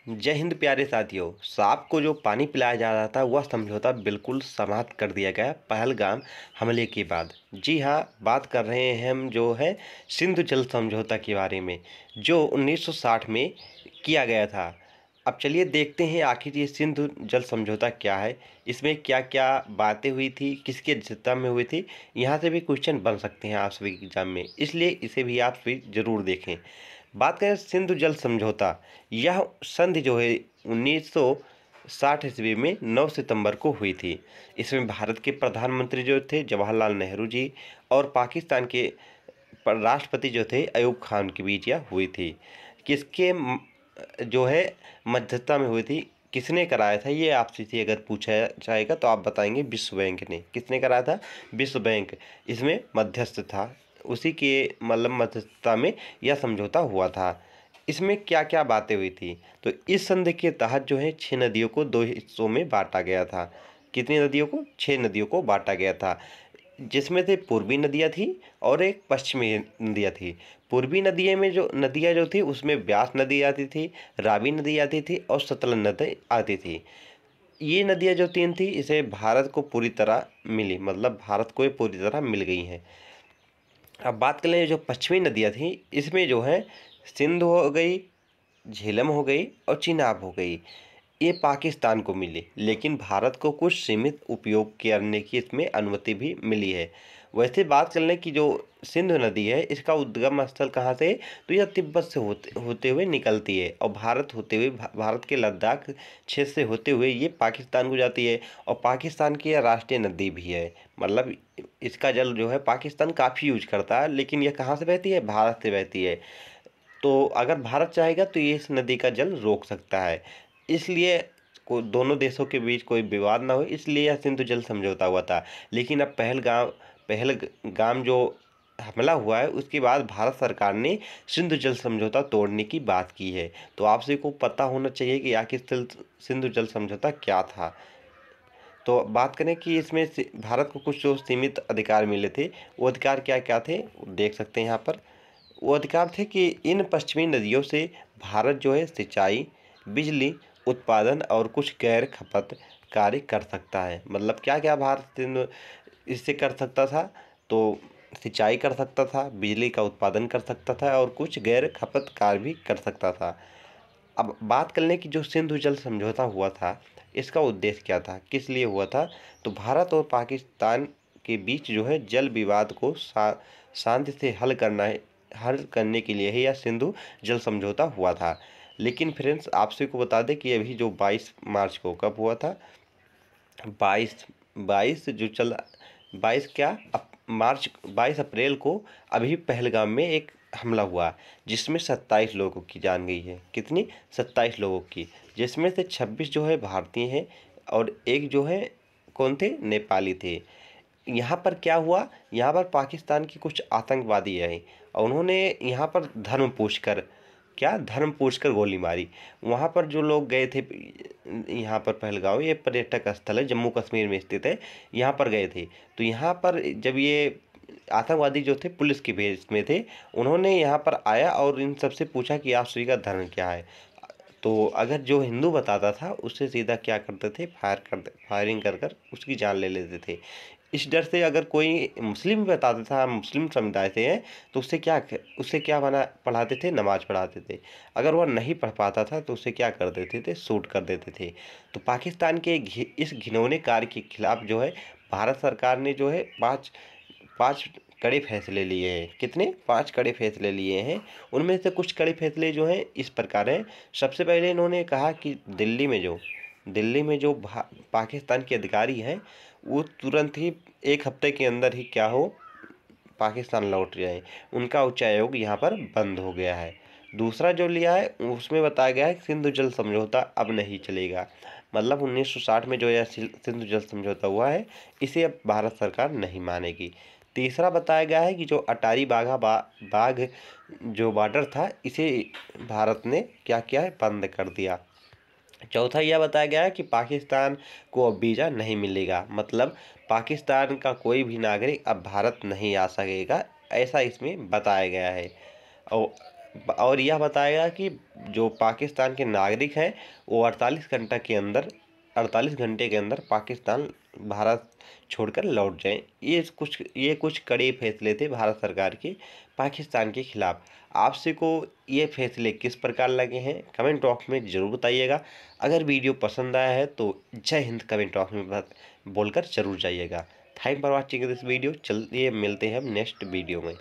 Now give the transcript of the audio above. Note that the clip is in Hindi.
जय हिंद प्यारे साथियों। सांप को जो पानी पिलाया जा रहा था वह समझौता बिल्कुल समाप्त कर दिया गया पहलगाम हमले के बाद। जी हाँ, बात कर रहे हैं हम जो है सिंधु जल समझौता के बारे में, जो 1960 में किया गया था। अब चलिए देखते हैं आखिर ये सिंधु जल समझौता क्या है, इसमें क्या क्या बातें हुई थी, किसकी अध्यक्षता में हुई थी। यहाँ से भी क्वेश्चन बन सकते हैं आप सभी एग्जाम में, इसलिए इसे भी आप सभी जरूर देखें। बात करें सिंधु जल समझौता, यह संधि जो है 1960 ईस्वी में 9 सितंबर को हुई थी। इसमें भारत के प्रधानमंत्री जो थे जवाहरलाल नेहरू जी और पाकिस्तान के राष्ट्रपति जो थे अयूब खान के बीच यह हुई थी। किसके जो है मध्यस्थता में हुई थी, किसने कराया था, ये आपसे से अगर पूछा जाएगा तो आप बताएंगे विश्व बैंक ने। किसने कराया था? विश्व बैंक इसमें मध्यस्थ था, उसी के मतलब मध्यस्थता में यह समझौता हुआ था। इसमें क्या क्या बातें हुई थी? तो इस संधि के तहत जो है 6 नदियों को 2 हिस्सों में बांटा गया था। कितनी नदियों को? 6 नदियों को बांटा गया था, जिसमें से पूर्वी नदियाँ थी और एक पश्चिमी नदियाँ थी। पूर्वी नदियाँ जो थी उसमें ब्यास नदी आती थी, रावी नदी आती थी और सतलज नदी आती थी। ये नदियाँ जो 3 थी इसे भारत को पूरी तरह मिली, मतलब भारत को ये पूरी तरह मिल गई हैं। अब बात कर लें जो पश्चिमी नदियाँ थी, इसमें जो है सिंधु हो गई, झेलम हो गई और चिनाब हो गई, ये पाकिस्तान को मिली, लेकिन भारत को कुछ सीमित उपयोग करने की इसमें अनुमति भी मिली है। वैसे बात कर लें कि जो सिंधु नदी है इसका उद्गम स्थल कहाँ से है, तो यह तिब्बत से होते हुए निकलती है और भारत होते हुए भारत के लद्दाख क्षेत्र से होते हुए ये पाकिस्तान को जाती है। और पाकिस्तान की यह राष्ट्रीय नदी भी है, मतलब इसका जल जो है पाकिस्तान काफ़ी यूज करता है, लेकिन यह कहाँ से बहती है? भारत से बहती है। तो अगर भारत चाहेगा तो ये इस नदी का जल रोक सकता है, इसलिए को दोनों देशों के बीच कोई विवाद ना हो, इसलिए यह सिंधु जल समझौता हुआ था। लेकिन अब पहलगाम जो हमला हुआ है उसके बाद भारत सरकार ने सिंधु जल समझौता तोड़ने की बात की है। तो आप सभी को पता होना चाहिए कि आखिर सिंधु जल समझौता क्या था। तो बात करें कि इसमें भारत को कुछ जो सीमित अधिकार मिले थे, वो अधिकार क्या क्या थे देख सकते हैं यहाँ पर। वो अधिकार थे कि इन पश्चिमी नदियों से भारत जो है सिंचाई, बिजली उत्पादन और कुछ गैर खपत कार्य कर सकता है। मतलब क्या क्या भारत इससे कर सकता था? तो सिंचाई कर सकता था, बिजली का उत्पादन कर सकता था और कुछ गैर खपत कार्य भी कर सकता था। अब बात कर लें कि जो सिंधु जल समझौता हुआ था इसका उद्देश्य क्या था, किस लिए हुआ था? तो भारत और पाकिस्तान के बीच जो है जल विवाद को शांति से हल करने के लिए ही यह सिंधु जल समझौता हुआ था। लेकिन फ्रेंड्स आपसे को बता दें कि अभी जो 22 मार्च को कब हुआ था, 22 22 जो चल 22 क्या मार्च 22 अप्रैल को अभी पहलगाम में एक हमला हुआ, जिसमें 27 लोगों की जान गई है। कितनी? 27 लोगों की, जिसमें से 26 जो है भारतीय हैं और एक जो है कौन थे? नेपाली थे। यहाँ पर क्या हुआ, यहाँ पर पाकिस्तान की कुछ आतंकवादी आए और उन्होंने यहाँ पर धर्म पूछकर गोली मारी। वहाँ पर जो लोग गए थे, यहाँ पर पहलगाम ये पर्यटक स्थल है, जम्मू कश्मीर में स्थित है, यहाँ पर गए थे। तो यहाँ पर जब ये आतंकवादी जो थे पुलिस के भेष में थे, उन्होंने यहाँ पर आया और इन सबसे पूछा कि आप सभी का धर्म क्या है। तो अगर जो हिंदू बताता था उससे सीधा क्या करते थे? फायरिंग कर कर उसकी जान ले लेते थे। इस डर से अगर कोई मुस्लिम बताता था, मुस्लिम समुदाय से हैं, तो उससे क्या बना पढ़ाते थे? नमाज पढ़ाते थे। अगर वह नहीं पढ़ पाता था तो उसे क्या कर देते थे? शूट कर देते थे। तो पाकिस्तान के इस घिनौने कार्य के खिलाफ जो है भारत सरकार ने जो है पाँच कड़े फैसले लिए हैं। कितने? 5 कड़े फैसले लिए हैं। उनमें से कुछ कड़े फैसले जो हैं इस प्रकार हैं। सबसे पहले इन्होंने कहा कि दिल्ली में जो पाकिस्तान के अधिकारी हैं वो तुरंत ही 1 हफ्ते के अंदर ही क्या हो, पाकिस्तान लौट जाए। उनका उच्चायोग यहाँ पर बंद हो गया है। दूसरा जो लिया है उसमें बताया गया है कि सिंधु जल समझौता अब नहीं चलेगा, मतलब 1960 में जो यह सिंधु जल समझौता हुआ है इसे अब भारत सरकार नहीं मानेगी। तीसरा बताया गया है कि जो अटारी बाघ जो बॉर्डर था इसे भारत ने क्या किया है? बंद कर दिया। चौथा यह बताया गया है कि पाकिस्तान को अब वीज़ा नहीं मिलेगा, मतलब पाकिस्तान का कोई भी नागरिक अब भारत नहीं आ सकेगा, ऐसा इसमें बताया गया है। और और यह बताएगा कि जो पाकिस्तान के नागरिक हैं वो 48 घंटे के अंदर पाकिस्तान भारत छोड़कर लौट जाएं। ये कुछ कड़े फैसले थे भारत सरकार के पाकिस्तान के खिलाफ। आपसे को ये फैसले किस प्रकार लगे हैं कमेंट बॉक्स में ज़रूर बताइएगा। अगर वीडियो पसंद आया है तो जय हिंद कमेंट बॉक्स में बोलकर ज़रूर जाइएगा। Thank for watching this video. चलिए मिलते हैं हम नेक्स्ट वीडियो में।